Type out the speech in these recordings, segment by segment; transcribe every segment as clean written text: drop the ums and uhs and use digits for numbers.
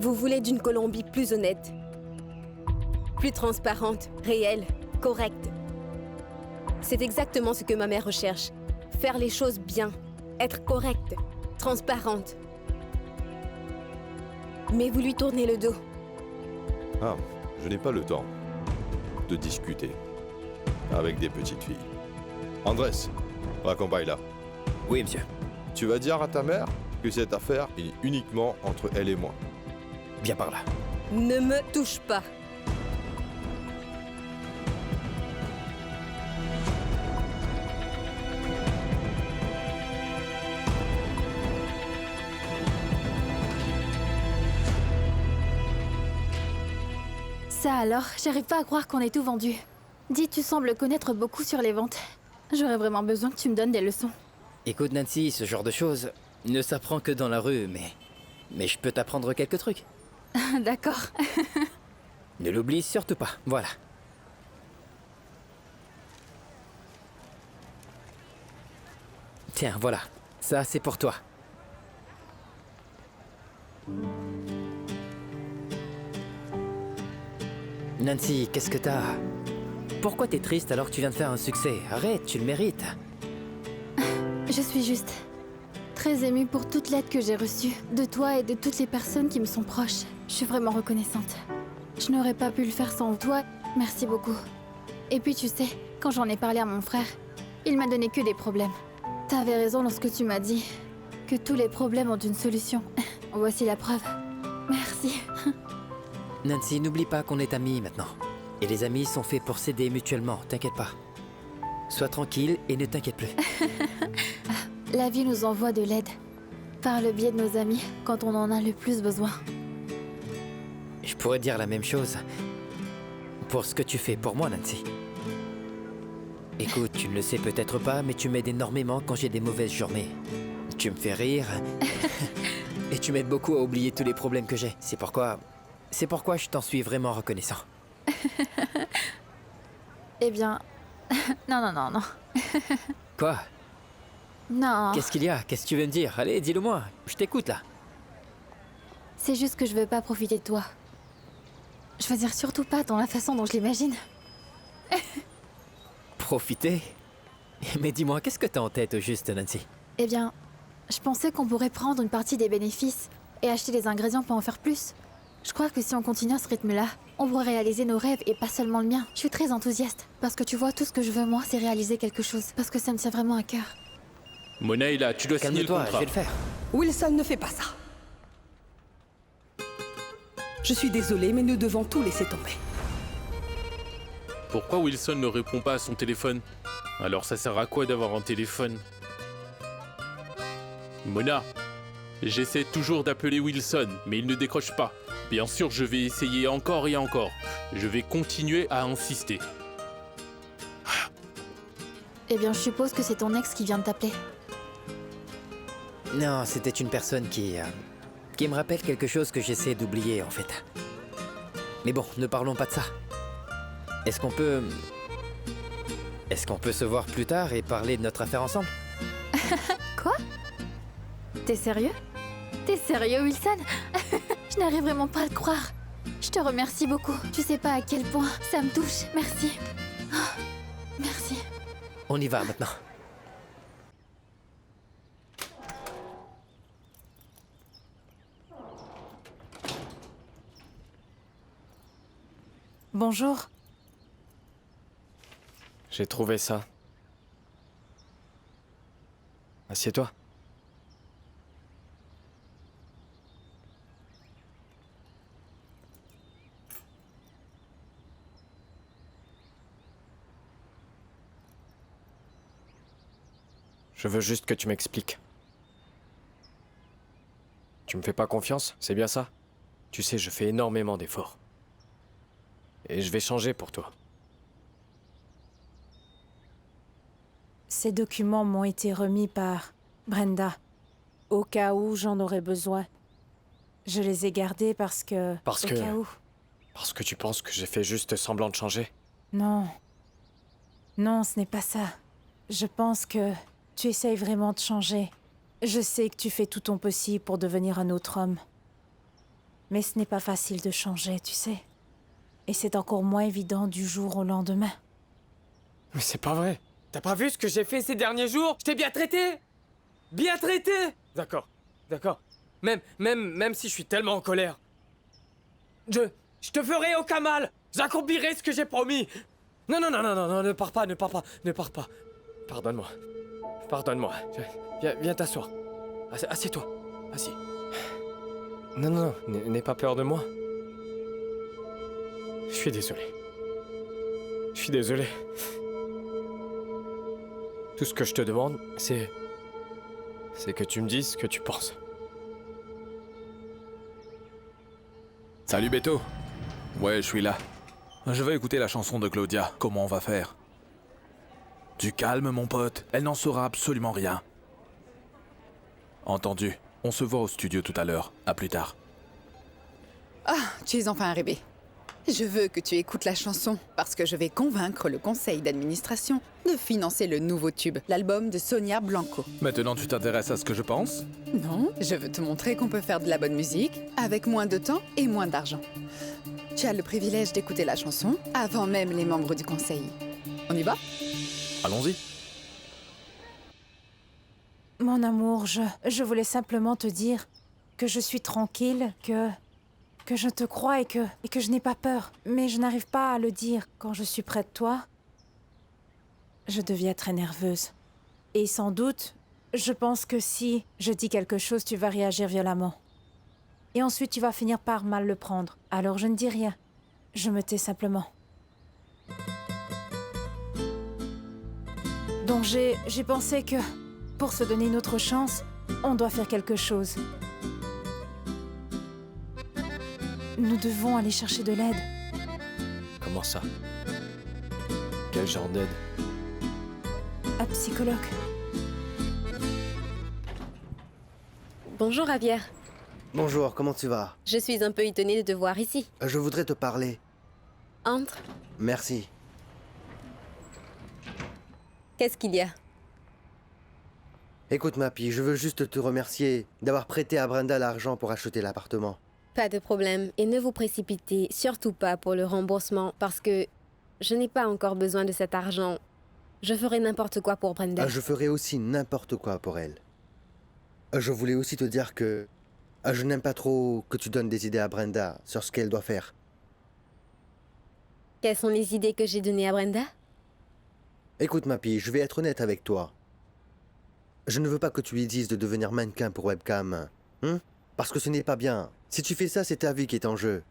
Vous voulez d'une Colombie plus honnête, plus transparente, réelle, correcte. C'est exactement ce que ma mère recherche. Faire les choses bien, être correcte, transparente. Mais vous lui tournez le dos. Ah, je n'ai pas le temps de discuter avec des petites filles. Andrés, accompagne-la. Oui, monsieur. Tu vas dire à ta mère que cette affaire est uniquement entre elle et moi. Bien par là. Ne me touche pas. Ça alors, j'arrive pas à croire qu'on ait tout vendu. Dis, tu sembles connaître beaucoup sur les ventes. J'aurais vraiment besoin que tu me donnes des leçons. Écoute Nancy, ce genre de choses ne s'apprend que dans la rue, mais je peux t'apprendre quelques trucs. D'accord. Ne l'oublie surtout pas, voilà. Tiens, voilà. Ça, c'est pour toi. Nancy, qu'est-ce que t'as? Pourquoi t'es triste alors que tu viens de faire un succès? Arrête, tu le mérites. Je suis juste très émue pour toute l'aide que j'ai reçue, de toi et de toutes les personnes qui me sont proches. Je suis vraiment reconnaissante. Je n'aurais pas pu le faire sans toi, merci beaucoup. Et puis tu sais, quand j'en ai parlé à mon frère, il m'a donné que des problèmes. T'avais raison lorsque tu m'as dit que tous les problèmes ont une solution. Voici la preuve. Merci. Nancy, n'oublie pas qu'on est amis maintenant. Et les amis sont faits pour s'aider mutuellement, t'inquiète pas. Sois tranquille et ne t'inquiète plus. La vie nous envoie de l'aide, par le biais de nos amis, quand on en a le plus besoin. Je pourrais dire la même chose pour ce que tu fais pour moi, Nancy. Écoute, tu ne le sais peut-être pas, mais tu m'aides énormément quand j'ai des mauvaises journées. Tu me fais rire et tu m'aides beaucoup à oublier tous les problèmes que j'ai. C'est pourquoi je t'en suis vraiment reconnaissant. Eh bien... non. Quoi? Non. Qu'est-ce qu'il y a? Qu'est-ce que tu veux me dire? Allez, dis-le-moi. Je t'écoute, là. C'est juste que je veux pas profiter de toi. Je veux dire surtout pas dans la façon dont je l'imagine. Profiter? Mais dis-moi, qu'est-ce que t'as en tête au juste, Nancy? Eh bien, je pensais qu'on pourrait prendre une partie des bénéfices et acheter des ingrédients pour en faire plus. Je crois que si on continue à ce rythme-là, on pourrait réaliser nos rêves et pas seulement le mien. Je suis très enthousiaste. Parce que tu vois, tout ce que je veux moi, c'est réaliser quelque chose. Parce que ça me tient vraiment à cœur. Mona est là, tu dois signer le Calme-toi, je contrat. vais le faire. Wilson ne fait pas ça. Je suis désolée, mais nous devons tout laisser tomber. Pourquoi Wilson ne répond pas à son téléphone? Alors ça sert à quoi d'avoir un téléphone? Mona, j'essaie toujours d'appeler Wilson, mais il ne décroche pas. Bien sûr, je vais essayer encore et encore. Je vais continuer à insister. Eh bien, je suppose que c'est ton ex qui vient de t'appeler. Non, c'était une personne qui me rappelle quelque chose que j'essaie d'oublier, en fait. Mais bon, ne parlons pas de ça. Est-ce qu'on peut se voir plus tard et parler de notre affaire ensemble? Quoi? T'es sérieux? T'es sérieux, Wilson? Je n'arrive vraiment pas à le croire. Je te remercie beaucoup. Tu sais pas à quel point ça me touche. Merci. Oh, merci. On y va maintenant. Bonjour. J'ai trouvé ça. Assieds-toi. Je veux juste que tu m'expliques. Tu me fais pas confiance, c'est bien ça? Tu sais, je fais énormément d'efforts. Et je vais changer pour toi. Ces documents m'ont été remis par Brenda, au cas où j'en aurais besoin. Je les ai gardés parce que... Parce au que... cas où. Parce que tu penses que j'ai fait juste semblant de changer? Non. Non, ce n'est pas ça. Je pense que tu essayes vraiment de changer. Je sais que tu fais tout ton possible pour devenir un autre homme. Mais ce n'est pas facile de changer, tu sais. Et c'est encore moins évident du jour au lendemain. Mais c'est pas vrai. T'as pas vu ce que j'ai fait ces derniers jours? Je t'ai bien traité. Bien traité. D'accord, d'accord. Même si je suis tellement en colère. Je te ferai aucun mal. J'accomplirai ce que j'ai promis. Non, ne pars pas. Pardonne-moi. Pardonne-moi. Viens t'asseoir. Assieds-toi. Assis. Non, n'aie pas peur de moi. Je suis désolé. Tout ce que je te demande, c'est que tu me dises ce que tu penses. Salut Beto. Ouais, je suis là. Je vais écouter la chanson de Claudia. Comment on va faire? Du calme, mon pote. Elle n'en saura absolument rien. Entendu. On se voit au studio tout à l'heure. À plus tard. Ah, tu es enfin arrivé. Je veux que tu écoutes la chanson, parce que je vais convaincre le conseil d'administration de financer le nouveau tube, l'album de Sonia Blanco. Maintenant, tu t'intéresses à ce que je pense? Non, je veux te montrer qu'on peut faire de la bonne musique avec moins de temps et moins d'argent. Tu as le privilège d'écouter la chanson avant même les membres du conseil. On y va? Allons-y. Mon amour, je voulais simplement te dire que je suis tranquille, que je te crois et que je n'ai pas peur. Mais je n'arrive pas à le dire. Quand je suis près de toi, je deviens très nerveuse. Et sans doute, je pense que si je dis quelque chose, tu vas réagir violemment. Et ensuite, tu vas finir par mal le prendre. Alors je ne dis rien. Je me tais simplement. Donc j'ai pensé que, pour se donner une autre chance, on doit faire quelque chose. Nous devons aller chercher de l'aide. Comment ça? Quel genre d'aide? Un psychologue. Bonjour, Javier. Bonjour, comment tu vas? Je suis un peu étonnée de te voir ici. Je voudrais te parler. Entre. Merci. Qu'est-ce qu'il y a? Écoute, Mappy, je veux juste te remercier d'avoir prêté à Brenda l'argent pour acheter l'appartement. Pas de problème. Et ne vous précipitez surtout pas pour le remboursement parce que je n'ai pas encore besoin de cet argent. Je ferai n'importe quoi pour Brenda. Je ferai aussi n'importe quoi pour elle. Je voulais aussi te dire que je n'aime pas trop que tu donnes des idées à Brenda sur ce qu'elle doit faire. Quelles sont les idées que j'ai données à Brenda? Écoute, Mappy, je vais être honnête avec toi. Je ne veux pas que tu lui dises de devenir mannequin pour webcam. Parce que ce n'est pas bien. Si tu fais ça, c'est ta vie qui est en jeu.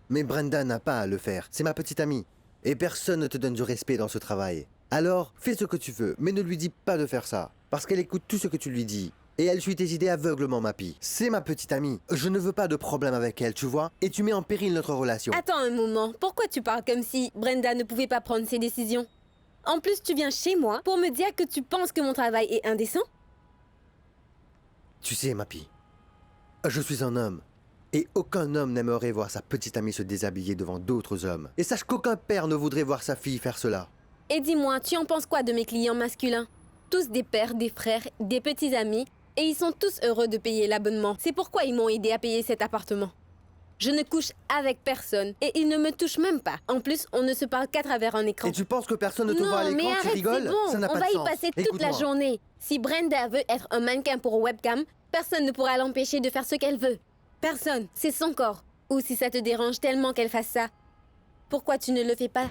Mais Brenda n'a pas à le faire. C'est ma petite amie. Et personne ne te donne du respect dans ce travail. Alors, fais ce que tu veux, mais ne lui dis pas de faire ça. Parce qu'elle écoute tout ce que tu lui dis. Et elle suit tes idées aveuglement, Mappy. C'est ma petite amie. Je ne veux pas de problème avec elle, tu vois? Et tu mets en péril notre relation. Attends un moment. Pourquoi tu parles comme si Brenda ne pouvait pas prendre ses décisions? En plus, tu viens chez moi pour me dire que tu penses que mon travail est indécent? Tu sais, Mappy, je suis un homme. Et aucun homme n'aimerait voir sa petite amie se déshabiller devant d'autres hommes. Et sache qu'aucun père ne voudrait voir sa fille faire cela. Et dis-moi, tu en penses quoi de mes clients masculins? Tous des pères, des frères, des petits amis, et ils sont tous heureux de payer l'abonnement. C'est pourquoi ils m'ont aidé à payer cet appartement. Je ne couche avec personne, et ils ne me touchent même pas. En plus, on ne se parle qu'à travers un écran. Et tu penses que personne ne te voit à l'écran, tu rigoles? Bon. Ça n'a pas de sens. On va y passer toute la journée. Si Brenda veut être un mannequin pour webcam, personne ne pourra l'empêcher de faire ce qu'elle veut. Personne. C'est son corps. Ou si ça te dérange tellement qu'elle fasse ça, pourquoi tu ne le fais pas?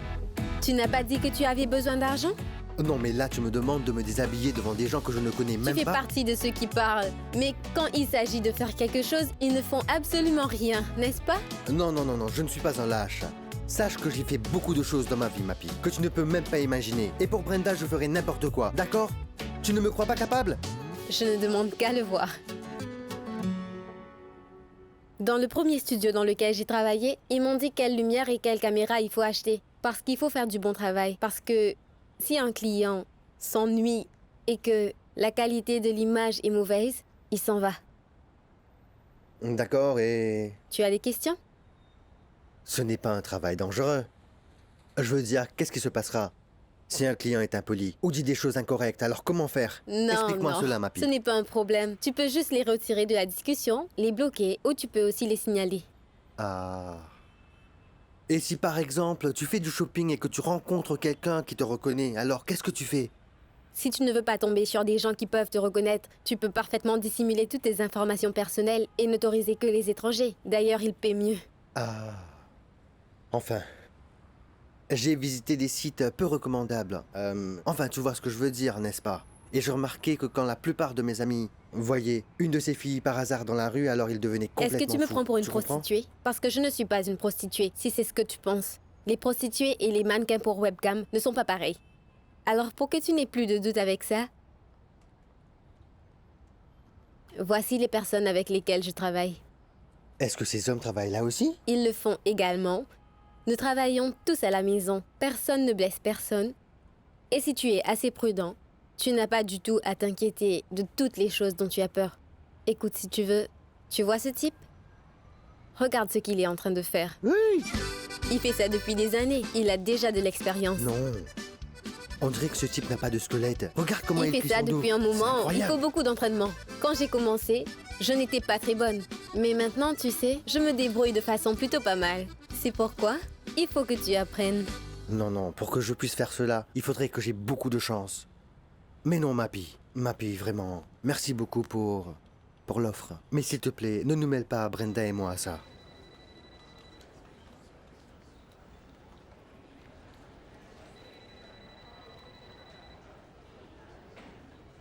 Tu n'as pas dit que tu avais besoin d'argent? Non, mais là, tu me demandes de me déshabiller devant des gens que je ne connais même pas. Tu fais partie de ceux qui parlent. Mais quand il s'agit de faire quelque chose, ils ne font absolument rien, n'est-ce pas? Non, je ne suis pas un lâche. Sache que j'ai fait beaucoup de choses dans ma vie, Mappy, que tu ne peux même pas imaginer. Et pour Brenda, je ferai n'importe quoi, d'accord? Tu ne me crois pas capable? Je ne demande qu'à le voir. Dans le premier studio dans lequel j'ai travaillé, ils m'ont dit quelle lumière et quelle caméra il faut acheter. Parce qu'il faut faire du bon travail. Parce que si un client s'ennuie et que la qualité de l'image est mauvaise, il s'en va. D'accord, et... Tu as des questions? Ce n'est pas un travail dangereux. Je veux dire, qu'est-ce qui se passera si un client est impoli ou dit des choses incorrectes? Alors comment faire? Explique-moi cela, Mappy. Ce n'est pas un problème. Tu peux juste les retirer de la discussion, les bloquer ou tu peux aussi les signaler. Ah. Et si par exemple, tu fais du shopping et que tu rencontres quelqu'un qui te reconnaît, alors qu'est-ce que tu fais? Si tu ne veux pas tomber sur des gens qui peuvent te reconnaître, tu peux parfaitement dissimuler toutes tes informations personnelles et n'autoriser que les étrangers. D'ailleurs, ils paient mieux. Ah. Enfin. J'ai visité des sites peu recommandables. Enfin, tu vois ce que je veux dire, n'est-ce pas? Et j'ai remarqué que quand la plupart de mes amis voyaient une de ces filles par hasard dans la rue, alors ils devenaient complètement Est-ce que tu me fous. prends pour une Tu comprends? prostituée? Parce que je ne suis pas une prostituée, si c'est ce que tu penses. Les prostituées et les mannequins pour webcam ne sont pas pareils. Alors pour que tu n'aies plus de doute avec ça, voici les personnes avec lesquelles je travaille. Est-ce que ces hommes travaillent là aussi? Ils le font également. Nous travaillons tous à la maison. Personne ne blesse personne. Et si tu es assez prudent, tu n'as pas du tout à t'inquiéter de toutes les choses dont tu as peur. Écoute, si tu veux, tu vois ce type? Regarde ce qu'il est en train de faire. Oui! Il fait ça depuis des années. Il a déjà de l'expérience. Non. On dirait que ce type n'a pas de squelette. Regarde comment il Il fait plie ça son dos. depuis un C'est moment. Il incroyable. faut beaucoup d'entraînement. Quand j'ai commencé, je n'étais pas très bonne. Mais maintenant, tu sais, je me débrouille de façon plutôt pas mal. C'est pourquoi il faut que tu apprennes. Non, non, pour que je puisse faire cela, il faudrait que j'ai beaucoup de chance. Mais non, Mappy. Mappy, vraiment. Merci beaucoup pour l'offre. Mais s'il te plaît, ne nous mêle pas, Brenda et moi, à ça.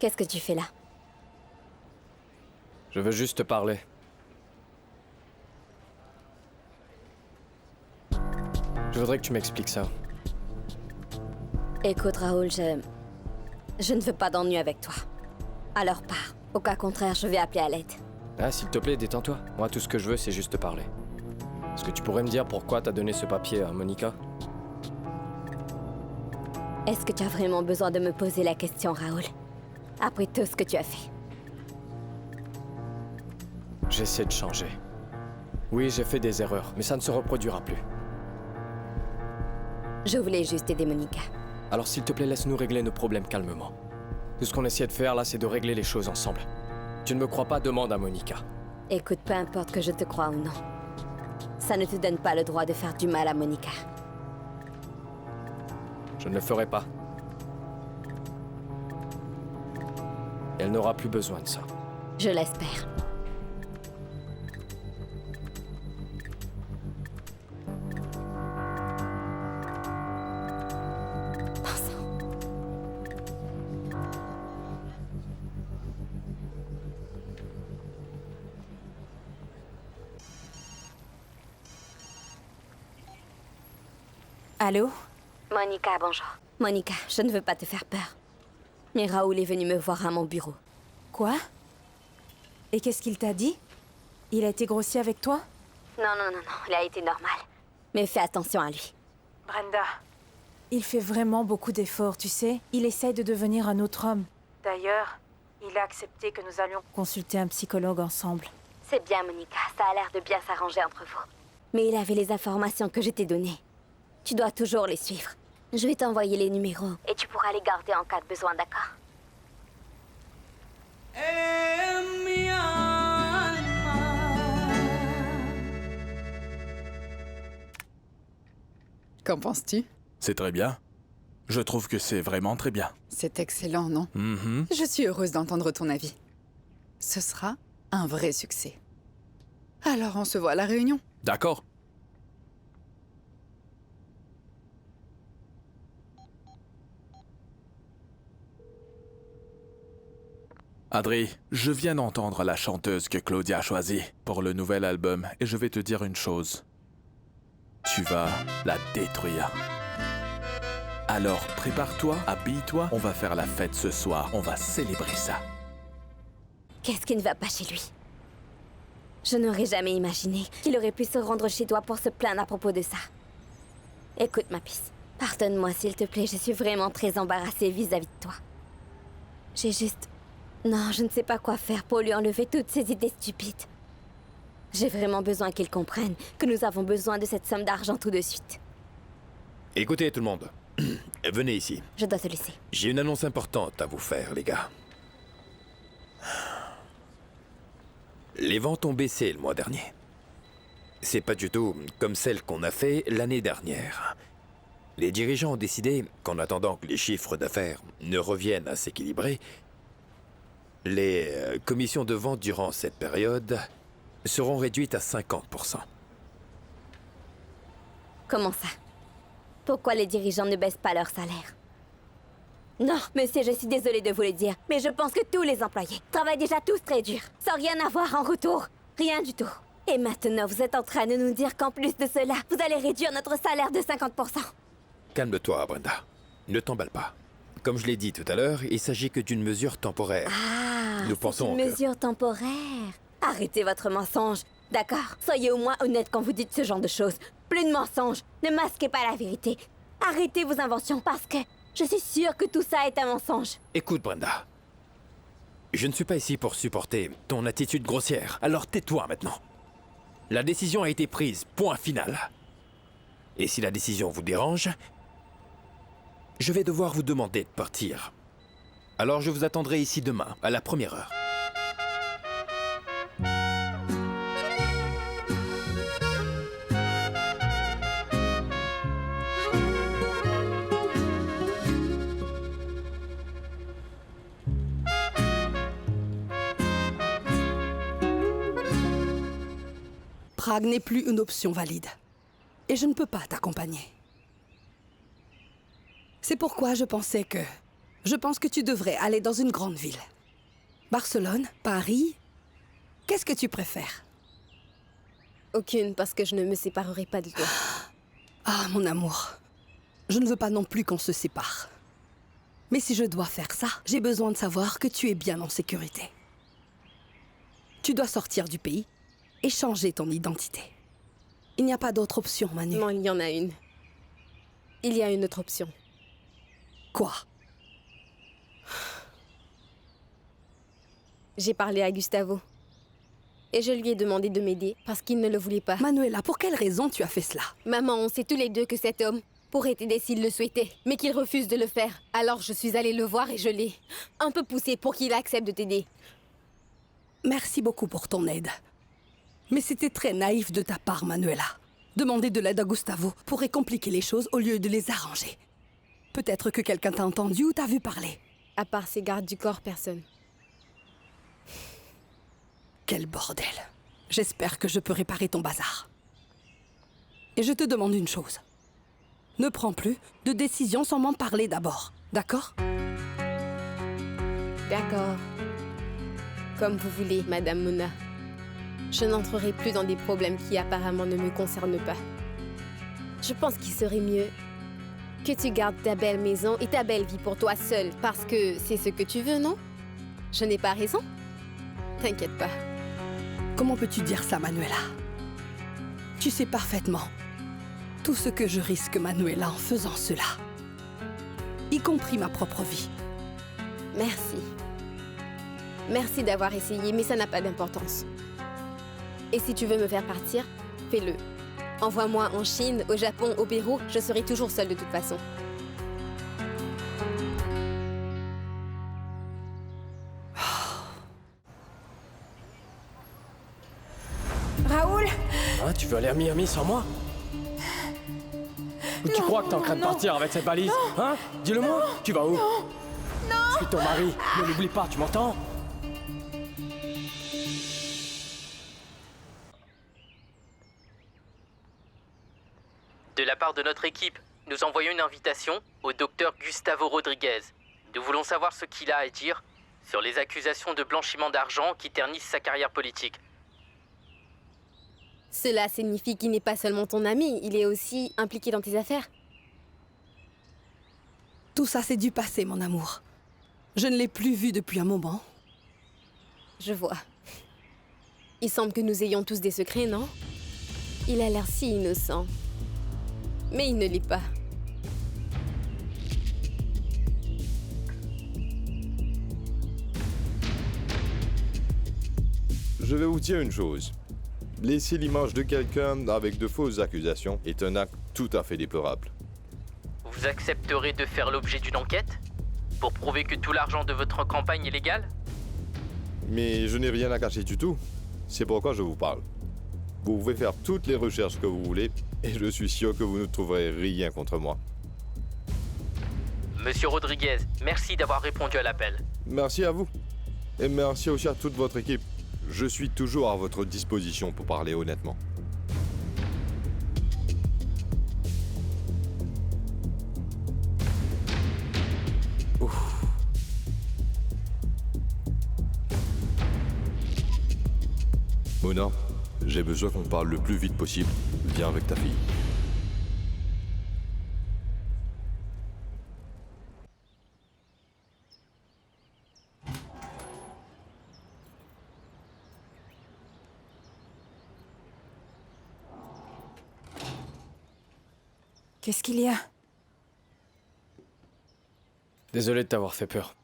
Qu'est-ce que tu fais là? Je veux juste te parler. Je voudrais que tu m'expliques ça. Écoute, Raoul, je ne veux pas d'ennui avec toi. Alors pars. Au cas contraire, je vais appeler à l'aide. Ah, s'il te plaît, détends-toi. Moi, tout ce que je veux, c'est juste te parler. Est-ce que tu pourrais me dire pourquoi t'as donné ce papier à Monica? Est-ce que tu as vraiment besoin de me poser la question, Raoul? Après tout ce que tu as fait. J'essaie de changer. Oui, j'ai fait des erreurs, mais ça ne se reproduira plus. Je voulais juste aider Monica. Alors s'il te plaît, laisse-nous régler nos problèmes calmement. Tout ce qu'on essaie de faire là, c'est de régler les choses ensemble. Tu ne me crois pas, demande à Monica. Écoute, peu importe que je te croie ou non. Ça ne te donne pas le droit de faire du mal à Monica. Je ne le ferai pas. Elle n'aura plus besoin de ça. Je l'espère. Allô? Monica, bonjour. Monica, je ne veux pas te faire peur. Mais Raoul est venu me voir à mon bureau. Quoi? Et qu'est-ce qu'il t'a dit? Il a été grossier avec toi? Non, il a été normal. Mais fais attention à lui. Brenda. Il fait vraiment beaucoup d'efforts, tu sais. Il essaye de devenir un autre homme. D'ailleurs, il a accepté que nous allions consulter un psychologue ensemble. C'est bien, Monica. Ça a l'air de bien s'arranger entre vous. Mais il avait les informations que je t'ai données. Tu dois toujours les suivre. Je vais t'envoyer les numéros. Et tu pourras les garder en cas de besoin, d'accord? Qu'en penses-tu? C'est très bien. Je trouve que c'est vraiment très bien. C'est excellent, non? Mhm. Je suis heureuse d'entendre ton avis. Ce sera un vrai succès. Alors on se voit à la réunion. D'accord. Adri, je viens d'entendre la chanteuse que Claudia a choisie pour le nouvel album et je vais te dire une chose. Tu vas la détruire. Alors prépare-toi, habille-toi, on va faire la fête ce soir, on va célébrer ça. Qu'est-ce qui ne va pas chez lui? Je n'aurais jamais imaginé qu'il aurait pu se rendre chez toi pour se plaindre à propos de ça. Écoute, ma pisse, pardonne-moi s'il te plaît, je suis vraiment très embarrassée vis-à-vis de toi. J'ai juste... Non, je ne sais pas quoi faire pour lui enlever toutes ces idées stupides. J'ai vraiment besoin qu'il comprenne que nous avons besoin de cette somme d'argent tout de suite. Écoutez tout le monde, venez ici. Je dois te laisser. J'ai une annonce importante à vous faire, les gars. Les ventes ont baissé le mois dernier. c'est pas du tout comme celle qu'on a fait l'année dernière. Les dirigeants ont décidé qu'en attendant que les chiffres d'affaires ne reviennent à s'équilibrer, les commissions de vente durant cette période seront réduites à 50%. Comment ça? Pourquoi les dirigeants ne baissent pas leur salaire? Non, monsieur, je suis désolée de vous le dire, mais je pense que tous les employés travaillent déjà tous très dur, sans rien avoir en retour. Rien du tout. Et maintenant, vous êtes en train de nous dire qu'en plus de cela, vous allez réduire notre salaire de 50%. Calme-toi, Brenda. Ne t'emballe pas. Comme je l'ai dit tout à l'heure, il s'agit que d'une mesure temporaire. Ah, nous pensons une mesure temporaire. Arrêtez votre mensonge. D'accord, soyez au moins honnête quand vous dites ce genre de choses. Plus de mensonges. Ne masquez pas la vérité. Arrêtez vos inventions parce que je suis sûre que tout ça est un mensonge. Écoute, Brenda. Je ne suis pas ici pour supporter ton attitude grossière. Alors tais-toi maintenant. La décision a été prise. Point final. Et si la décision vous dérange, je vais devoir vous demander de partir. Alors je vous attendrai ici demain, à la première heure. Prague n'est plus une option valide. Et je ne peux pas t'accompagner. C'est pourquoi je pense que tu devrais aller dans une grande ville. Barcelone, Paris. Qu'est-ce que tu préfères? Aucune, parce que je ne me séparerai pas de toi. Ah, mon amour. Je ne veux pas non plus qu'on se sépare. Mais si je dois faire ça, j'ai besoin de savoir que tu es bien en sécurité. Tu dois sortir du pays et changer ton identité. Il n'y a pas d'autre option, Manu. Non, il y en a une. Il y a une autre option. Quoi? J'ai parlé à Gustavo. Et je lui ai demandé de m'aider parce qu'il ne le voulait pas. Manuela, pour quelle raison tu as fait cela? Maman, on sait tous les deux que cet homme pourrait t'aider s'il le souhaitait, mais qu'il refuse de le faire. Alors je suis allée le voir et je l'ai un peu poussé pour qu'il accepte de t'aider. Merci beaucoup pour ton aide. Mais c'était très naïf de ta part, Manuela. Demander de l'aide à Gustavo pourrait compliquer les choses au lieu de les arranger. Peut-être que quelqu'un t'a entendu ou t'a vu parler. À part ses gardes du corps, personne. Quel bordel. J'espère que je peux réparer ton bazar. Et je te demande une chose. Ne prends plus de décision sans m'en parler d'abord, d'accord? D'accord. Comme vous voulez, Madame Mona. Je n'entrerai plus dans des problèmes qui apparemment ne me concernent pas. Je pense qu'il serait mieux que tu gardes ta belle maison et ta belle vie pour toi seule, parce que c'est ce que tu veux, non? Je n'ai pas raison? T'inquiète pas. Comment peux-tu dire ça, Manuela? Tu sais parfaitement tout ce que je risque, Manuela, en faisant cela. Y compris ma propre vie. Merci. Merci d'avoir essayé, mais ça n'a pas d'importance. Et si tu veux me faire partir, fais-le. Envoie-moi en Chine, au Japon, au Pérou, je serai toujours seule de toute façon. Raoul! Hein, tu veux aller à Miami sans moi? Ou tu crois que t'es en train de partir avec cette valise? Hein? Dis-le-moi! Tu vas où? Non! Je suis ton mari, ne l'oublie pas, tu m'entends? De la part de notre équipe, nous envoyons une invitation au docteur Gustavo Rodriguez. Nous voulons savoir ce qu'il a à dire sur les accusations de blanchiment d'argent qui ternissent sa carrière politique. Cela signifie qu'il n'est pas seulement ton ami, il est aussi impliqué dans tes affaires. Tout ça, c'est du passé, mon amour. Je ne l'ai plus vu depuis un moment. Je vois. Il semble que nous ayons tous des secrets, non? Il a l'air si innocent. Mais il ne l'est pas. Je vais vous dire une chose. Laisser l'image de quelqu'un avec de fausses accusations est un acte tout à fait déplorable. Vous accepterez de faire l'objet d'une enquête pour prouver que tout l'argent de votre campagne est légal? Mais je n'ai rien à cacher du tout. C'est pourquoi je vous parle. Vous pouvez faire toutes les recherches que vous voulez, et je suis sûr que vous ne trouverez rien contre moi. Monsieur Rodriguez, merci d'avoir répondu à l'appel. Merci à vous. Et merci aussi à toute votre équipe. Je suis toujours à votre disposition pour parler honnêtement. Ouf. Mona, j'ai besoin qu'on parle le plus vite possible. Viens avec ta fille. Qu'est-ce qu'il y a? Désolé de t'avoir fait peur.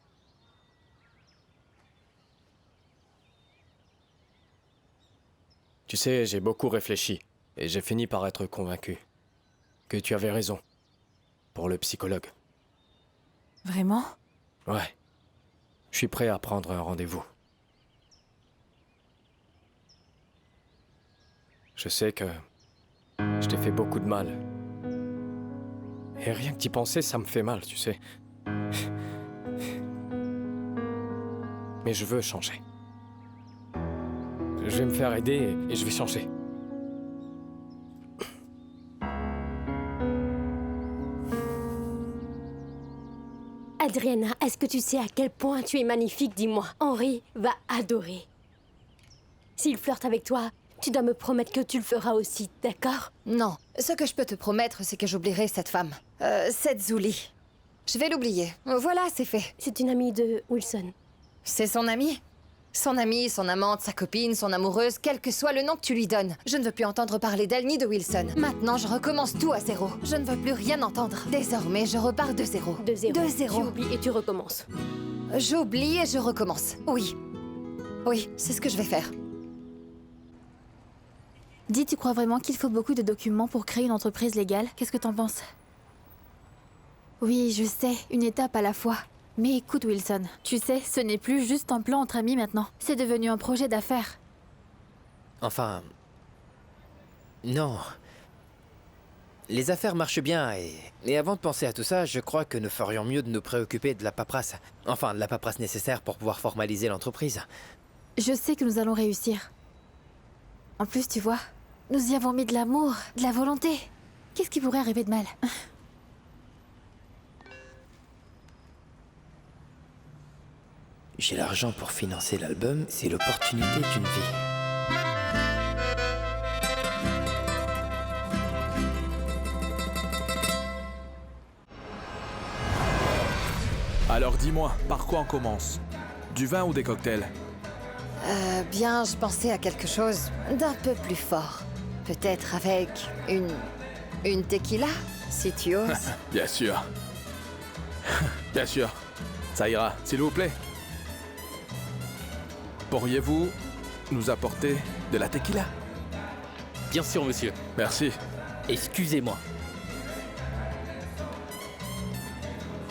Tu sais, j'ai beaucoup réfléchi et j'ai fini par être convaincu que tu avais raison pour le psychologue. Vraiment? Ouais. Je suis prêt à prendre un rendez-vous. Je sais que je t'ai fait beaucoup de mal. Et rien que d'y penser, ça me fait mal, tu sais. Mais je veux changer. Je vais me faire aider et je vais changer. Adriana, est-ce que tu sais à quel point tu es magnifique, dis-moi. Henri va adorer. S'il flirte avec toi, tu dois me promettre que tu le feras aussi, d'accord? Non. Ce que je peux te promettre, c'est que j'oublierai cette femme. Cette Zuli. Je vais l'oublier. Voilà, c'est fait. C'est une amie de Wilson. C'est son amie? Son amie, son amante, sa copine, son amoureuse, quel que soit le nom que tu lui donnes. Je ne veux plus entendre parler d'elle ni de Wilson. Maintenant, je recommence tout à zéro. Je ne veux plus rien entendre. Désormais, je repars de zéro. De zéro. De zéro. Tu oublies et tu recommences. J'oublie et je recommence. Oui. Oui, c'est ce que je vais faire. Dis, tu crois vraiment qu'il faut beaucoup de documents pour créer une entreprise légale? Qu'est-ce que t'en penses? Oui, je sais, une étape à la fois. Mais écoute, Wilson, tu sais, ce n'est plus juste un plan entre amis maintenant. C'est devenu un projet d'affaires. Enfin... Non. Les affaires marchent bien et avant de penser à tout ça, je crois que nous ferions mieux de nous préoccuper de la paperasse. Enfin, de la paperasse nécessaire pour pouvoir formaliser l'entreprise. Je sais que nous allons réussir. En plus, tu vois, nous y avons mis de l'amour, de la volonté. Qu'est-ce qui pourrait arriver de mal? J'ai l'argent pour financer l'album, c'est l'opportunité d'une vie. Alors dis-moi, par quoi on commence? Du vin ou des cocktails? Bien, je pensais à quelque chose d'un peu plus fort. Peut-être avec une tequila, si tu oses. Bien sûr. Bien sûr. Ça ira, s'il vous plaît. Pourriez-vous nous apporter de la tequila? Bien sûr, monsieur. Merci. Excusez-moi.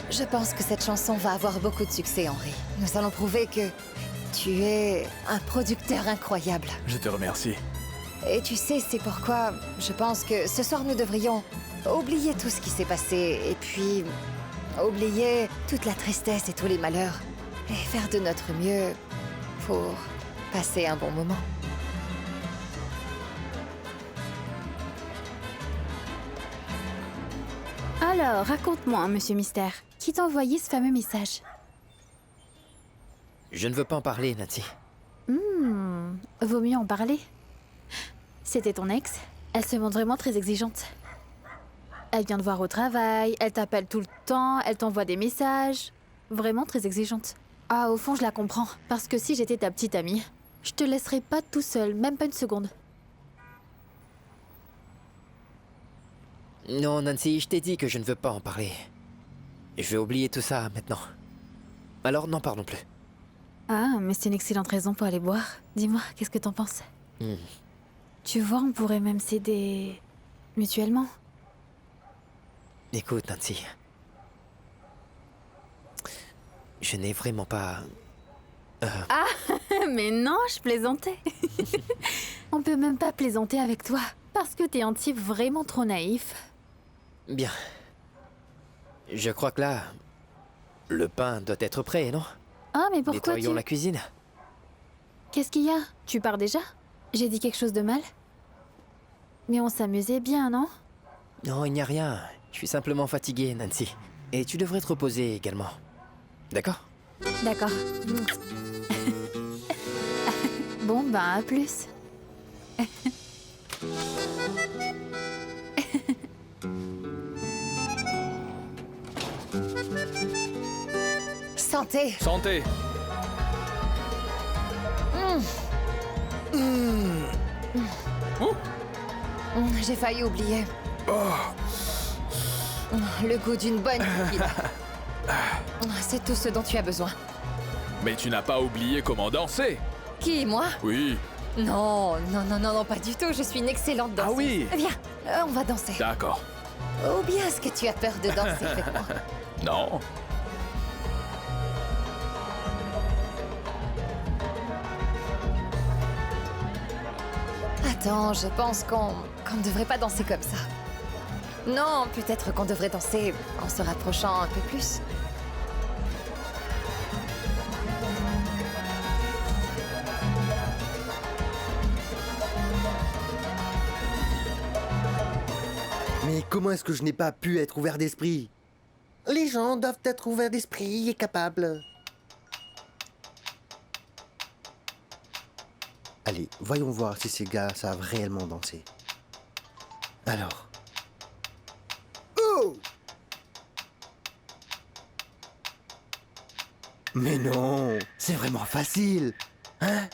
Je pense que cette chanson va avoir beaucoup de succès, Henri. Nous allons prouver que tu es un producteur incroyable. Je te remercie. Et tu sais, c'est pourquoi je pense que ce soir nous devrions oublier tout ce qui s'est passé et puis oublier toute la tristesse et tous les malheurs et faire de notre mieux pour passer un bon moment. Alors, raconte-moi, Monsieur Mystère. Qui t'a envoyé ce fameux message? Je ne veux pas en parler, Nancy. Vaut mieux en parler. C'était ton ex? Elle se montre vraiment très exigeante. Elle vient te voir au travail, elle t'appelle tout le temps, elle t'envoie des messages. Vraiment très exigeante. Ah, au fond, je la comprends. Parce que si j'étais ta petite amie, je te laisserais pas tout seul, même pas une seconde. Non, Nancy, je t'ai dit que je ne veux pas en parler. Je vais oublier tout ça maintenant. Alors, n'en parlons plus. Ah, mais c'est une excellente raison pour aller boire. Dis-moi, qu'est-ce que t'en penses? Tu vois, on pourrait même s'aider mutuellement. Écoute, Nancy. Je n'ai vraiment pas... Ah, mais non, je plaisantais. On On peut même pas plaisanter avec toi, parce que t'es un type vraiment trop naïf. Bien. Je crois que là, le pain doit être prêt, non? Ah, mais pourquoi Nettoyons la cuisine. Qu'est-ce qu'il y a? Tu pars déjà? J'ai dit quelque chose de mal? Mais on s'amusait bien, non? Non, il n'y a rien. Je suis simplement fatigué, Nancy. Et tu devrais te reposer également. D'accord? D'accord. Bon, ben, à plus. Santé. Santé. J'ai failli oublier. Le goût d'une bonne tequila. C'est tout ce dont tu as besoin. Mais tu n'as pas oublié comment danser. Qui, moi? Oui. Non, pas du tout. Je suis une excellente danseuse. Ah oui. Viens, on va danser. D'accord. Ou bien est-ce que tu as peur de danser avec moi? Non. Attends, je pense qu'on ne devrait pas danser comme ça. Non, peut-être qu'on devrait danser en se rapprochant un peu plus. Mais comment est-ce que je n'ai pas pu être ouvert d'esprit? Les gens doivent être ouverts d'esprit et capables. Allez, voyons voir si ces gars savent réellement danser. Alors. Oh! Mais non, c'est vraiment facile. Hein?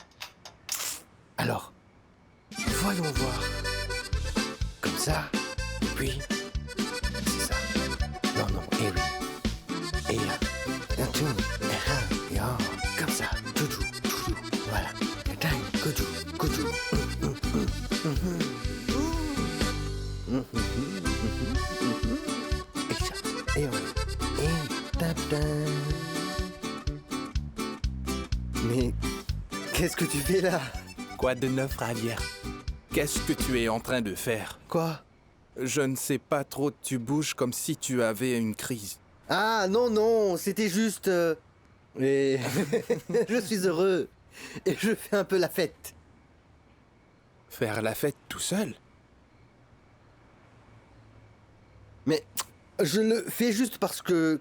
Alors, voyons voir. Comme ça, et puis, c'est ça. Non, et oui. Et un tour, et un, comme ça. Toujou, voilà. Koudou. Et ça, et voilà. Et tap-tap. Mais qu'est-ce que tu fais là? Quoi de neuf, Javier? Qu'est-ce que tu es en train de faire? Quoi? Je ne sais pas trop, tu bouges comme si tu avais une crise. Ah non, c'était juste... Et je suis heureux. Et je fais un peu la fête. Faire la fête tout seul? Mais je le fais juste parce que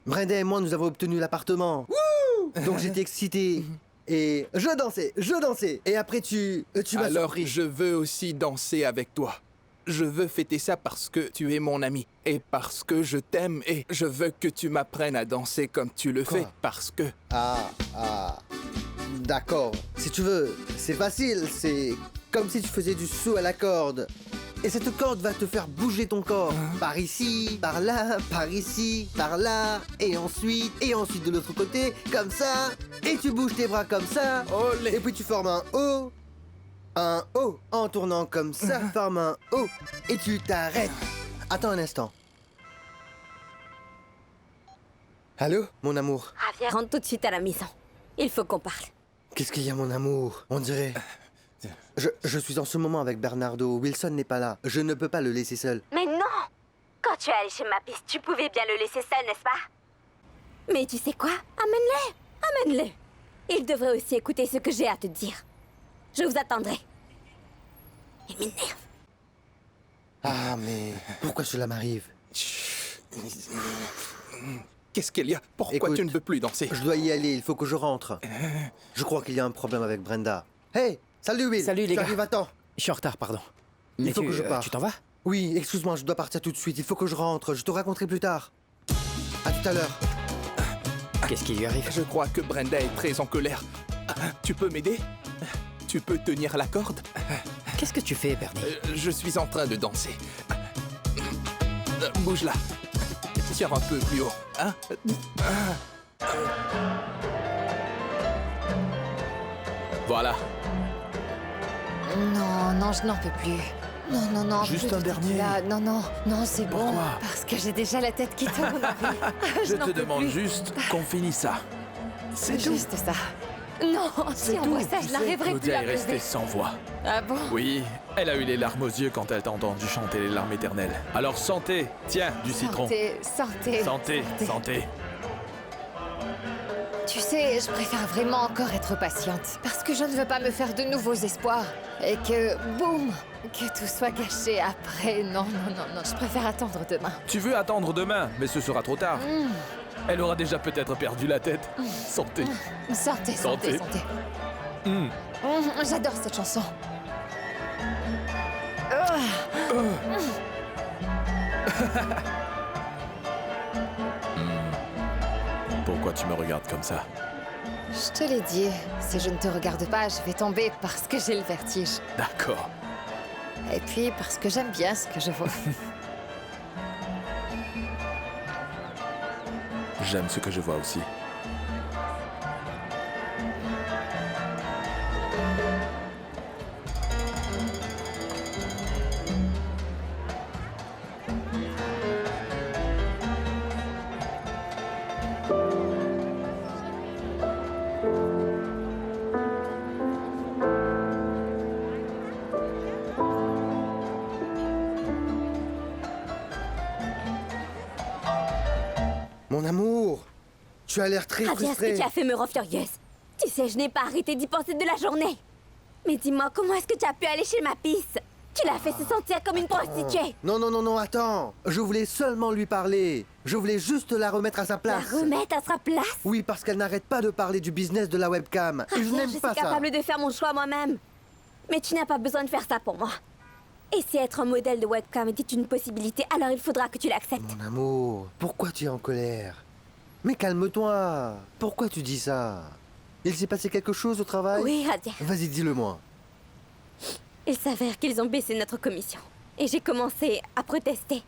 Brenda et moi, nous avons obtenu l'appartement. Donc j'étais excité. Et je dansais. Et après, tu m'as Alors, surpris. je veux aussi danser avec toi. Je veux fêter ça parce que tu es mon ami. Et parce que je t'aime. Et je veux que tu m'apprennes à danser comme tu le fais. Parce que... Ah. D'accord. Si tu veux, c'est facile. C'est comme si tu faisais du saut à la corde. Et cette corde va te faire bouger ton corps. Par ici, par là, par ici, par là. Et ensuite de l'autre côté, comme ça. Et tu bouges tes bras comme ça. Olé. Et puis tu formes un O. Un O. En tournant comme ça, forme un O. Et tu t'arrêtes. Attends un instant. Allô, mon amour? Javier, rentre tout de suite à la maison. Il faut qu'on parle. Qu'est-ce qu'il y a, mon amour? On dirait... Je suis en ce moment avec Bernardo. Wilson n'est pas là. Je ne peux pas le laisser seul. Mais non! Quand tu es allé chez Mapis, tu pouvais bien le laisser seul, n'est-ce pas? Mais tu sais quoi? Amène-le! Il devrait aussi écouter ce que j'ai à te dire. Je vous attendrai. Il m'énerve. Ah, mais pourquoi cela m'arrive? Qu'est-ce qu'il y a? Pourquoi Écoute, tu ne veux plus danser? Je dois y aller, il faut que je rentre. Je crois qu'il y a un problème avec Brenda. Hey, salut Will. Salut les gars. J'arrive à temps. Je suis en retard, pardon. Il faut que je parte. Tu t'en vas? Oui, excuse-moi, je dois partir tout de suite. Il faut que je rentre. Je te raconterai plus tard. À tout à l'heure. Qu'est-ce qui lui arrive? Je crois que Brenda est très en colère. Tu peux m'aider? Tu peux tenir la corde? Qu'est-ce que tu fais, Bernie? Je suis en train de danser. Bouge là. Tire un peu plus haut, hein? Voilà. Non, je n'en peux plus. Non. Juste plus un de dernier. tequila. Non, c'est bon. Pourquoi? Parce que j'ai déjà la tête qui tourne. Je n'en te peux demande plus. juste qu'on finisse ça. C'est juste ça. Non, si on voit ça, je n'arriverai plus Claudia à est restée pleurer. sans voix. Ah bon? Oui, elle a eu les larmes aux yeux quand elle t'a entendu chanter les larmes éternelles. Alors santé, tiens, du citron. Santé, santé. Santé, santé. Tu sais, je préfère vraiment encore être patiente. Parce que je ne veux pas me faire de nouveaux espoirs. Et que, boum, que tout soit gâché après. Non, non, non, non, je préfère attendre demain. Tu veux attendre demain, mais ce sera trop tard. Elle aura déjà peut-être perdu la tête. Santé. Santé, santé, santé. J'adore cette chanson. Pourquoi tu me regardes comme ça? Je te l'ai dit, si je ne te regarde pas, je vais tomber parce que j'ai le vertige. D'accord. Et puis parce que j'aime bien ce que je vois. J'aime ce que je vois aussi. Mon amour, tu as l'air très Radia, ce frustrée. que tu as fait me rend furieuse. Tu sais, je n'ai pas arrêté d'y penser de la journée. Mais dis-moi, comment est-ce que tu as pu aller chez ma pisse? Tu l'as fait se sentir comme une prostituée. Non, non, non, non, attends. Je voulais seulement lui parler. Je voulais juste la remettre à sa place. La remettre à sa place? Oui, parce qu'elle n'arrête pas de parler du business de la webcam. Et je Radia, n'aime pas suis ça. capable de faire mon choix moi-même. Mais tu n'as pas besoin de faire ça pour moi. Et si être un modèle de webcam était une possibilité, alors il faudra que tu l'acceptes. Mon amour, pourquoi tu es en colère? Mais calme-toi. Pourquoi tu dis ça? Il s'est passé quelque chose au travail? Oui, Radia. Vas-y, dis-le-moi. Il s'avère qu'ils ont baissé notre commission. Et j'ai commencé à protester.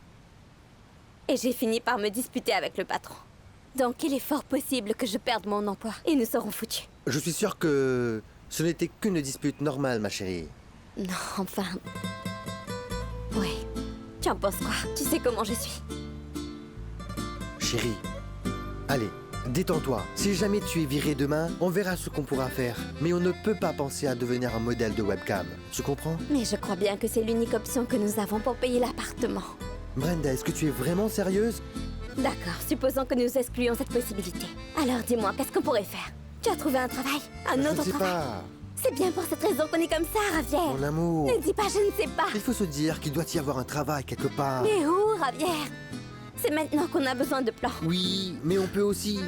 Et j'ai fini par me disputer avec le patron. Donc il est fort possible que je perde mon emploi. Et nous serons foutus. Je suis sûr que ce n'était qu'une dispute normale, ma chérie. Non, enfin... Oui. Tu en penses quoi? Tu sais comment je suis. Chérie, allez, détends-toi. Si jamais tu es viré demain, on verra ce qu'on pourra faire. Mais on ne peut pas penser à devenir un modèle de webcam. Tu comprends? Mais je crois bien que c'est l'unique option que nous avons pour payer l'appartement. Brenda, est-ce que tu es vraiment sérieuse? D'accord, supposons que nous excluons cette possibilité. Alors dis-moi, qu'est-ce qu'on pourrait faire? Tu as trouvé un travail? Un Je autre ne sais travail? pas. C'est bien pour cette raison qu'on est comme ça, Javier. Mon amour. Ne dis pas je ne sais pas. Il faut se dire qu'il doit y avoir un travail quelque part. Mais où, Javier? C'est maintenant qu'on a besoin de plans. Oui, mais on peut aussi...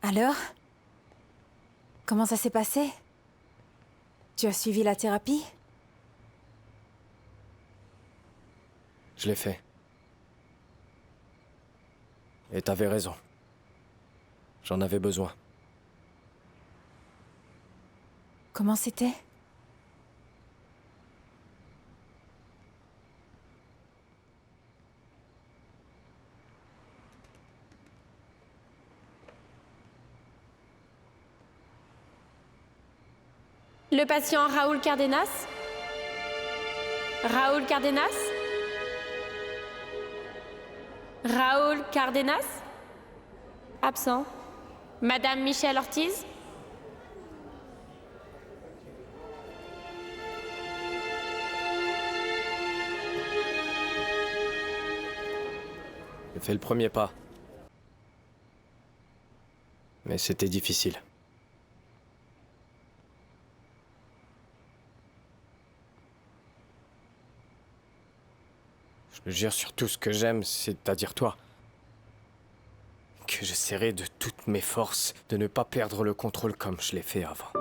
Alors? Comment ça s'est passé? Tu as suivi la thérapie? Je l'ai fait. Et t'avais raison. J'en avais besoin. Comment c'était? Le patient Raoul Cardenas? Raoul Cardenas? Raoul Cardenas? Absent. Madame Michelle Ortiz? J'ai fait le premier pas. Mais c'était difficile. Je jure sur tout ce que j'aime, c'est-à-dire toi, que j'essaierai de toutes mes forces de ne pas perdre le contrôle comme je l'ai fait avant.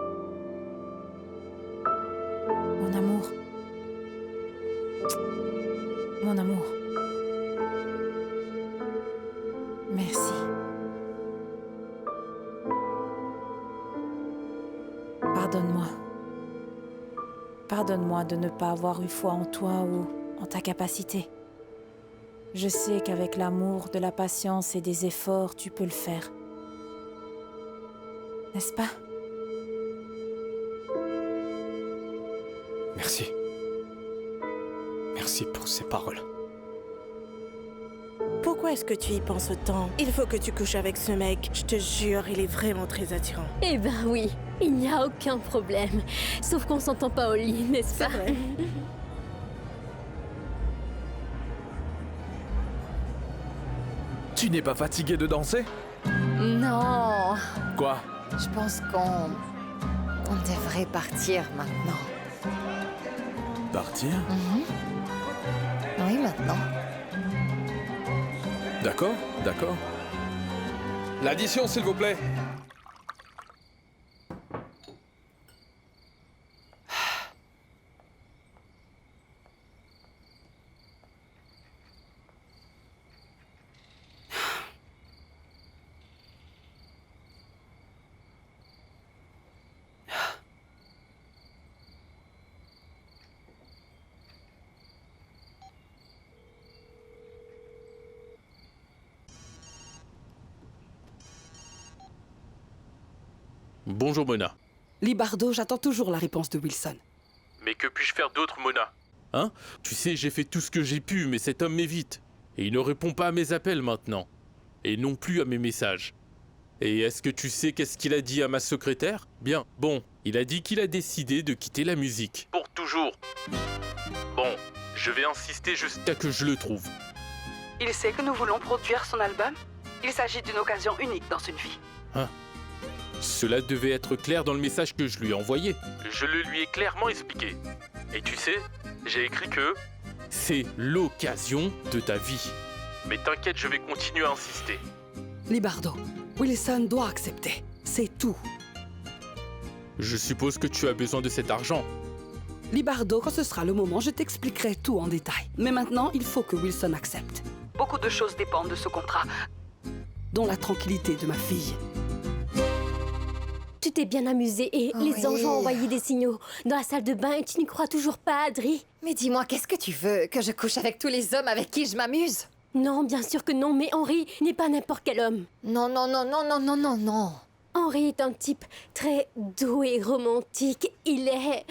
Mon amour. Mon amour. Merci. Pardonne-moi. Pardonne-moi de ne pas avoir eu foi en toi ou en ta capacité. Je sais qu'avec l'amour, de la patience et des efforts, tu peux le faire. N'est-ce pas? Merci. Merci pour ces paroles. Pourquoi est-ce que tu y penses autant? Il faut que tu couches avec ce mec. Je te jure, il est vraiment très attirant. Eh ben oui, il n'y a aucun problème. Sauf qu'on s'entend pas au lit, n'est-ce pas? Vrai. Tu n'es pas fatigué de danser? Non. Quoi? Je pense qu'on devrait partir maintenant. Partir? Oui, maintenant. D'accord, d'accord. L'addition, s'il vous plaît. Bonjour Mona. Libardo, j'attends toujours la réponse de Wilson. Mais que puis-je faire d'autre, Mona? Hein? Tu sais, j'ai fait tout ce que j'ai pu, mais cet homme m'évite. Et il ne répond pas à mes appels maintenant. Et non plus à mes messages. Et est-ce que tu sais qu'est-ce qu'il a dit à ma secrétaire? Bien, bon, il a dit qu'il a décidé de quitter la musique. Pour toujours. Bon, je vais insister jusqu'à que je le trouve. Il sait que nous voulons produire son album? Il s'agit d'une occasion unique dans une vie. Hein? Cela devait être clair dans le message que je lui ai envoyé. Je le lui ai clairement expliqué. Et tu sais, j'ai écrit que c'est l'occasion de ta vie. Mais t'inquiète, je vais continuer à insister. Libardo, Wilson doit accepter. C'est tout. Je suppose que tu as besoin de cet argent. Libardo, quand ce sera le moment, je t'expliquerai tout en détail. Mais maintenant, il faut que Wilson accepte. Beaucoup de choses dépendent de ce contrat, dont la tranquillité de ma fille. Tu t'es bien amusé et les anges ont envoyé des signaux dans la salle de bain et tu n'y crois toujours pas, Adri? Mais dis-moi, qu'est-ce que tu veux? Que je couche avec tous les hommes avec qui je m'amuse? Non, bien sûr que non, mais Henry n'est pas n'importe quel homme. Non, non, non, non, non, non, non, non. Henry est un type très doux et romantique. Il est...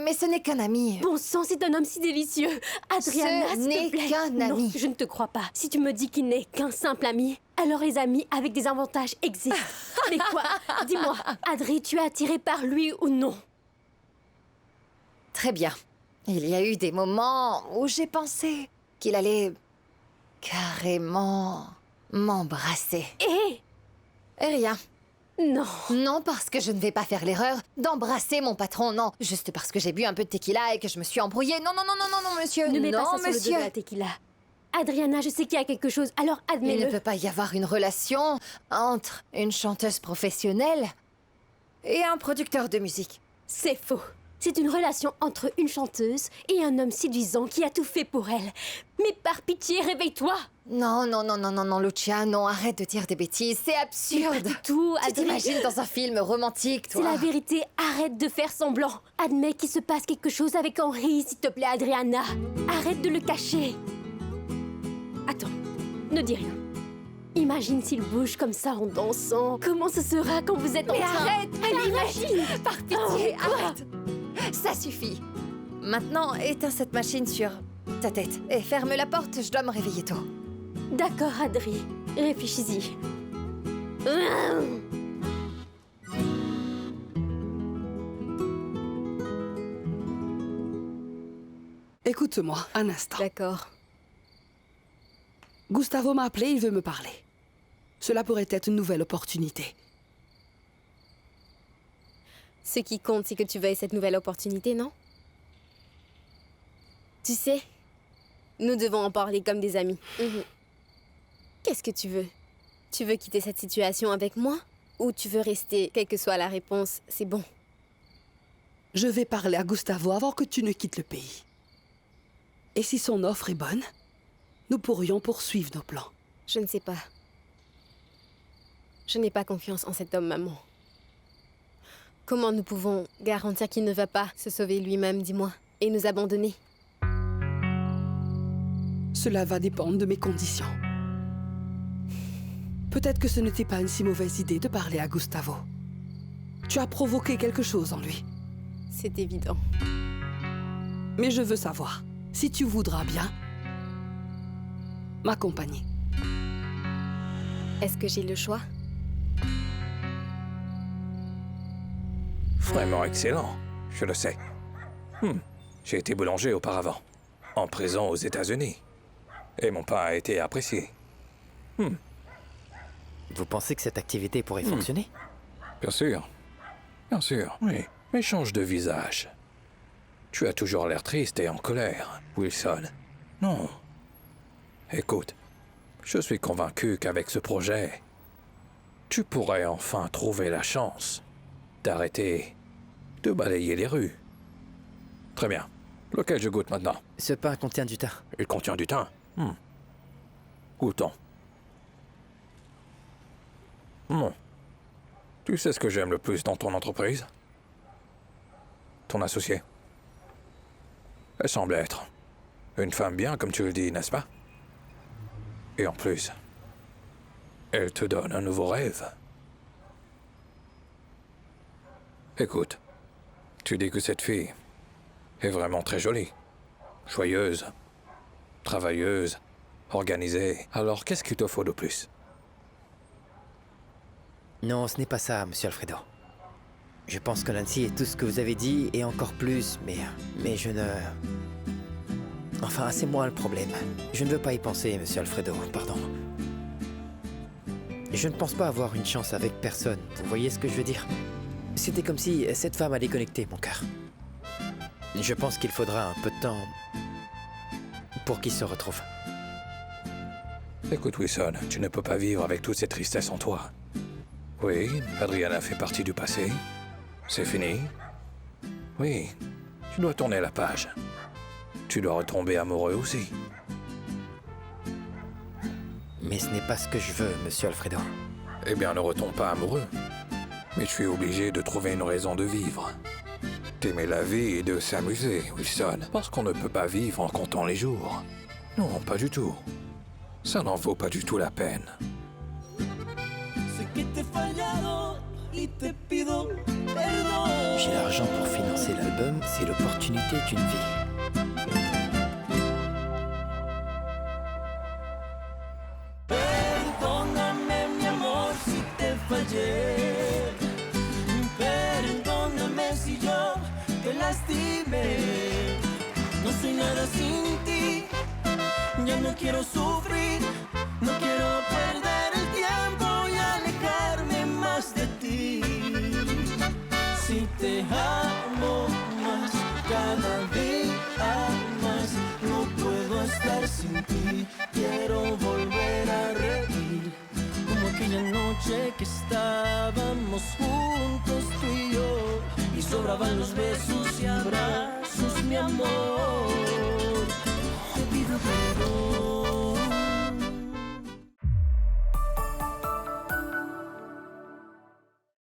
Mais ce n'est qu'un ami. Bon sang, c'est un homme si délicieux. Adriana, s'il te plaît. Ce n'est qu'un ami. Non, je ne te crois pas. Si tu me dis qu'il n'est qu'un simple ami, alors les amis avec des avantages existent. Mais quoi? Dis-moi, Adri, tu es attiré par lui ou non? Très bien. Il y a eu des moments où j'ai pensé qu'il allait carrément m'embrasser. Et rien. Non. Non, parce que je ne vais pas faire l'erreur d'embrasser mon patron, non. Juste parce que j'ai bu un peu de tequila et que je me suis embrouillée. Non, non, non, non, non, non, monsieur. Ne mets non, pas ça sur le dos de la tequila. Adriana, je sais qu'il y a quelque chose, alors admets-le. Il ne peut pas y avoir une relation entre une chanteuse professionnelle et un producteur de musique. C'est faux. C'est une relation entre une chanteuse et un homme séduisant qui a tout fait pour elle. Mais par pitié, réveille-toi! Non, non, non, non, non, non, Lucia, non, arrête de dire des bêtises, c'est absurde! Mais pas du tout, tu t'imagines dans un film romantique, toi? C'est la vérité, arrête de faire semblant. Admets qu'il se passe quelque chose avec Henry, s'il te plaît, Adriana. Arrête de le cacher. Attends, ne dis rien. Imagine s'il bouge comme ça en dansant. Comment ce sera quand vous êtes en train... arrête! Imagine! Par pitié, arrête! Ça suffit. Maintenant, éteins cette machine sur ta tête. Et ferme la porte, je dois me réveiller tôt. D'accord, Adri. Réfléchis-y. Écoute-moi, un instant. D'accord. Gustavo m'a appelé, il veut me parler. Cela pourrait être une nouvelle opportunité. Ce qui compte, c'est que tu veuilles cette nouvelle opportunité, non? Tu sais, nous devons en parler comme des amis. Qu'est-ce que tu veux? Tu veux quitter cette situation avec moi? Ou tu veux rester? Quelle que soit la réponse, c'est bon. Je vais parler à Gustavo avant que tu ne quittes le pays. Et si son offre est bonne, nous pourrions poursuivre nos plans. Je ne sais pas. Je n'ai pas confiance en cet homme, maman. Comment nous pouvons garantir qu'il ne va pas se sauver lui-même, dis-moi, et nous abandonner? Cela va dépendre de mes conditions. Peut-être que ce n'était pas une si mauvaise idée de parler à Gustavo. Tu as provoqué quelque chose en lui. C'est évident. Mais je veux savoir, si tu voudras bien m'accompagner. Est-ce que j'ai le choix? Vraiment excellent, je le sais. J'ai été boulanger auparavant, en prison aux États-Unis. Et mon pain a été apprécié. Vous pensez que cette activité pourrait fonctionner? Bien sûr. Bien sûr, oui. Mais change de visage. Tu as toujours l'air triste et en colère, Wilson. Non. Écoute, je suis convaincu qu'avec ce projet, tu pourrais enfin trouver la chance d'arrêter de balayer les rues. Très bien. Lequel je goûte maintenant? Ce pain contient du thym. Il contient du thym? Goûtons. Tu sais ce que j'aime le plus dans ton entreprise? Ton associé. Elle semble être une femme bien, comme tu le dis, n'est-ce pas? Et en plus, elle te donne un nouveau rêve. Écoute, tu dis que cette fille est vraiment très jolie, joyeuse, travailleuse, organisée. Alors qu'est-ce qu'il te faut de plus? Non, ce n'est pas ça, monsieur Alfredo. Je pense que Nancy est tout ce que vous avez dit et encore plus, mais je ne... Enfin, c'est moi le problème. Je ne veux pas y penser, monsieur Alfredo, pardon. Je ne pense pas avoir une chance avec personne, vous voyez ce que je veux dire? C'était comme si cette femme a déconnecté mon cœur. Je pense qu'il faudra un peu de temps pour qu'ils se retrouvent. Écoute, Wilson, tu ne peux pas vivre avec toute cette tristesse en toi. Oui, Adriana fait partie du passé. C'est fini. Oui, tu dois tourner la page. Tu dois retomber amoureux aussi. Mais ce n'est pas ce que je veux, monsieur Alfredo. Eh bien, ne retombe pas amoureux. Mais tu es obligé de trouver une raison de vivre. D'aimer la vie et de s'amuser, Wilson. Parce qu'on ne peut pas vivre en comptant les jours. Non, pas du tout. Ça n'en vaut pas du tout la peine. J'ai l'argent pour financer l'album, c'est l'opportunité d'une vie. Perdóname, mi amor, si te fallé. Perdóname si yo te lastimé. No soy nada sin ti. Ya no quiero sufrir. No quiero perder el tiempo y alejarme más de ti. Si te amo más, cada día más, no puedo estar sin ti. Quiero volver a reír, como aquella noche que estábamos juntos tú y yo, y sobraban los besos